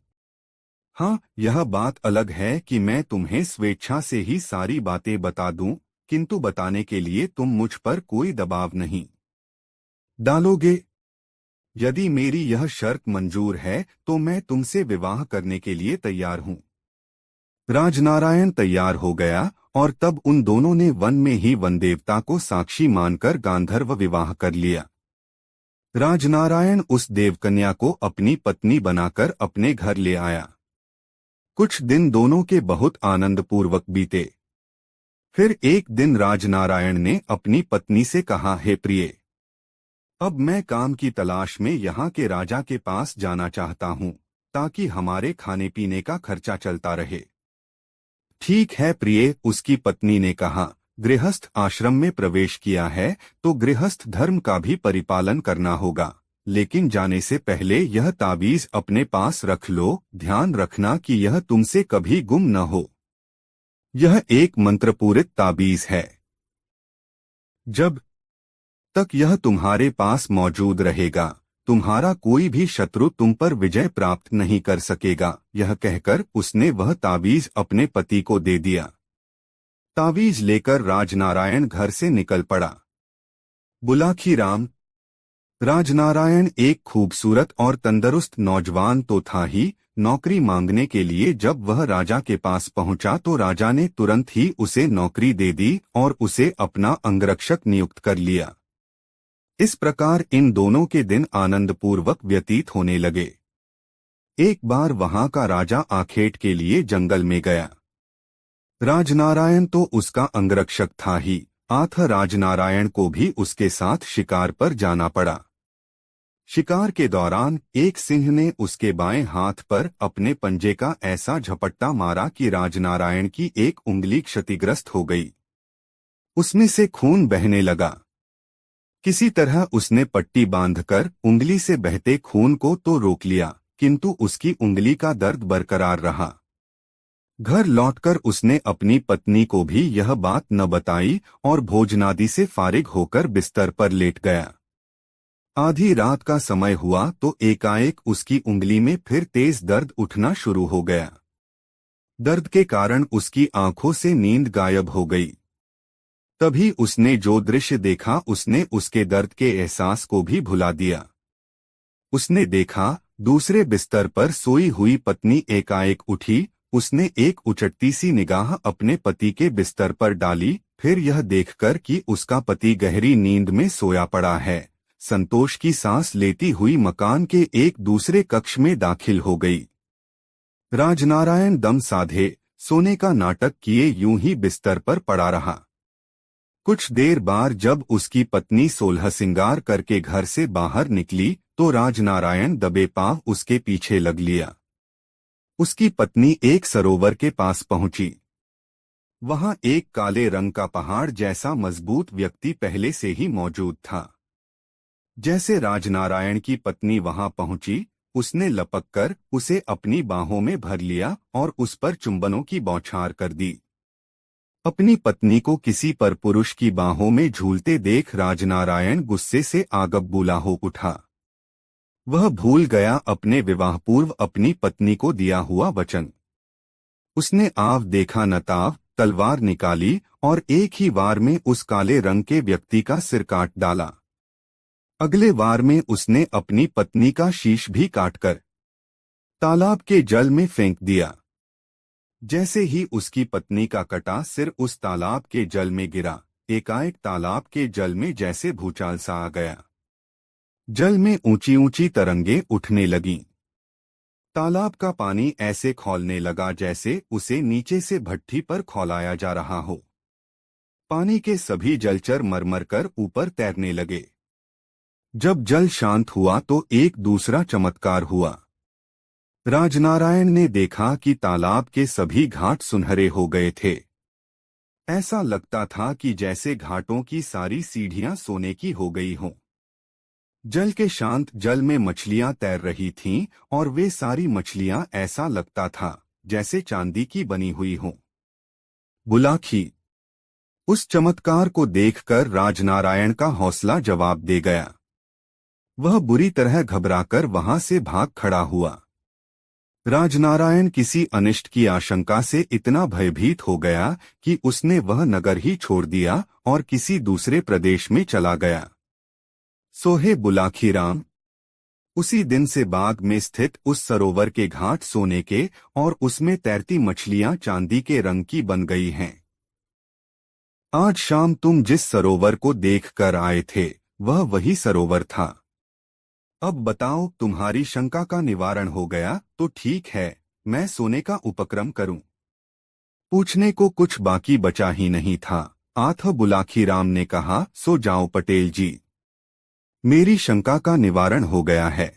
[SPEAKER 1] हाँ, यह बात अलग है कि मैं तुम्हें स्वेच्छा से ही सारी बातें बता दूं, किंतु बताने के लिए तुम मुझ पर कोई दबाव नहीं डालोगे। यदि मेरी यह शर्त मंजूर है तो मैं तुमसे विवाह करने के लिए तैयार हूं। राजनारायण तैयार हो गया और तब उन दोनों ने वन में ही वन देवता को साक्षी मानकर गांधर्व विवाह कर लिया। राजनारायण उस देवकन्या को अपनी पत्नी बनाकर अपने घर ले आया। कुछ दिन दोनों के बहुत आनंदपूर्वक बीते। फिर एक दिन राजनारायण ने अपनी पत्नी से कहा, हे प्रिय, अब मैं काम की तलाश में यहाँ के राजा के पास जाना चाहता हूँ ताकि हमारे खाने पीने का खर्चा चलता रहे। ठीक है प्रिय, उसकी पत्नी ने कहा, गृहस्थ आश्रम में प्रवेश किया है तो गृहस्थ धर्म का भी परिपालन करना होगा, लेकिन जाने से पहले यह ताबीज अपने पास रख लो। ध्यान रखना कि यह तुमसे कभी गुम न हो। यह एक मंत्रपूरित ताबीज है। जब तक यह तुम्हारे पास मौजूद रहेगा। तुम्हारा कोई भी शत्रु तुम पर विजय प्राप्त नहीं कर सकेगा। यह कहकर उसने वह तावीज अपने पति को दे दिया। तावीज लेकर राजनारायण घर से निकल पड़ा। बुलाकी राम। राजनारायण एक खूबसूरत और तंदुरुस्त नौजवान तो था ही, नौकरी मांगने के लिए जब वह राजा के पास पहुंचा तो राजा ने तुरंत ही उसे नौकरी दे दी और उसे अपना अंगरक्षक नियुक्त कर लिया। इस प्रकार इन दोनों के दिन आनंदपूर्वक व्यतीत होने लगे। एक बार वहां का राजा आखेट के लिए जंगल में गया। राजनारायण तो उसका अंगरक्षक था ही, आथ राजनारायण को भी उसके साथ शिकार पर जाना पड़ा। शिकार के दौरान एक सिंह ने उसके बाएं हाथ पर अपने पंजे का ऐसा झपट्टा मारा कि राजनारायण की एक उंगली क्षतिग्रस्त हो गई। उसमें से खून बहने लगा। किसी तरह उसने पट्टी बांधकर उंगली से बहते खून को तो रोक लिया, किंतु उसकी उंगली का दर्द बरकरार रहा। घर लौटकर उसने अपनी पत्नी को भी यह बात न बताई और भोजनादि से फारिग होकर बिस्तर पर लेट गया। आधी रात का समय हुआ तो एकाएक उसकी उंगली में फिर तेज दर्द उठना शुरू हो गया। दर्द के कारण उसकी आंखों से नींद गायब हो गई। तभी उसने जो दृश्य देखा उसने उसके दर्द के एहसास को भी भुला दिया। उसने देखा दूसरे बिस्तर पर सोई हुई पत्नी एकाएक उठी। उसने एक उचटती सी निगाह अपने पति के बिस्तर पर डाली, फिर यह देखकर कि उसका पति गहरी नींद में सोया पड़ा है, संतोष की सांस लेती हुई मकान के एक दूसरे कक्ष में दाखिल हो गई। राजनारायण दम साधे सोने का नाटक किए यूं ही बिस्तर पर पड़ा रहा। कुछ देर बाद जब उसकी पत्नी सोलह सिंगार करके घर से बाहर निकली तो राजनारायण दबे पांव उसके पीछे लग लिया। उसकी पत्नी एक सरोवर के पास पहुंची। वहां एक काले रंग का पहाड़ जैसा मजबूत व्यक्ति पहले से ही मौजूद था। जैसे राजनारायण की पत्नी वहां पहुंची, उसने लपककर उसे अपनी बाहों में भर लिया और उस पर चुंबनों की बौछार कर दी। अपनी पत्नी को किसी पर पुरुष की बाहों में झूलते देख राजनारायण गुस्से से आग बबूला हो उठा। वह भूल गया अपने विवाह पूर्व अपनी पत्नी को दिया हुआ वचन। उसने आव देखा न ताव तलवार निकाली और एक ही वार में उस काले रंग के व्यक्ति का सिर काट डाला। अगले वार में उसने अपनी पत्नी का शीश भी काटकर तालाब के जल में फेंक दिया। जैसे ही उसकी पत्नी का कटा सिर उस तालाब के जल में गिरा, एकाएक तालाब के जल में जैसे भूचाल सा आ गया। जल में ऊंची ऊंची तरंगें उठने लगीं। तालाब का पानी ऐसे खौलने लगा जैसे उसे नीचे से भट्ठी पर खौलाया जा रहा हो। पानी के सभी जलचर मरमर कर ऊपर तैरने लगे। जब जल शांत हुआ तो एक दूसरा चमत्कार हुआ। राजनारायण ने देखा कि तालाब के सभी घाट सुनहरे हो गए थे। ऐसा लगता था कि जैसे घाटों की सारी सीढ़ियां सोने की हो गई हों। जल के शांत जल में मछलियां तैर रही थीं और वे सारी मछलियां ऐसा लगता था जैसे चांदी की बनी हुई हों। बुलाकी। उस चमत्कार को देखकर राजनारायण का हौसला जवाब दे गया। वह बुरी तरह घबराकर वहां से भाग खड़ा हुआ। राजनारायण किसी अनिष्ट की आशंका से इतना भयभीत हो गया कि उसने वह नगर ही छोड़ दिया और किसी दूसरे प्रदेश में चला गया। सोहे बुलाकी राम। उसी दिन से बाग में स्थित उस सरोवर के घाट सोने के और उसमें तैरती मछलियां चांदी के रंग की बन गई हैं। आज शाम तुम जिस सरोवर को देख कर आए थे वह वही सरोवर था। अब बताओ, तुम्हारी शंका का निवारण हो गया तो ठीक है, मैं सोने का उपक्रम करूं। पूछने को कुछ बाकी बचा ही नहीं था। आथ बुलाकी राम ने कहा, सो जाओ पटेल जी, मेरी शंका का निवारण हो गया है।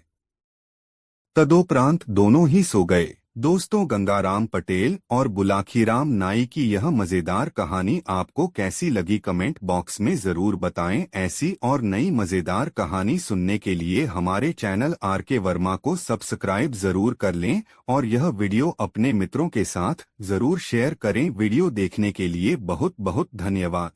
[SPEAKER 1] तदोपरांत दोनों ही सो गए। दोस्तों, गंगाराम पटेल और बुलाखीराम नाई की यह मजेदार कहानी आपको कैसी लगी कमेंट बॉक्स में जरूर बताएं। ऐसी और नई मजेदार कहानी सुनने के लिए हमारे चैनल आरके वर्मा को सब्सक्राइब जरूर कर लें और यह वीडियो अपने मित्रों के साथ जरूर शेयर करें। वीडियो देखने के लिए बहुत बहुत धन्यवाद।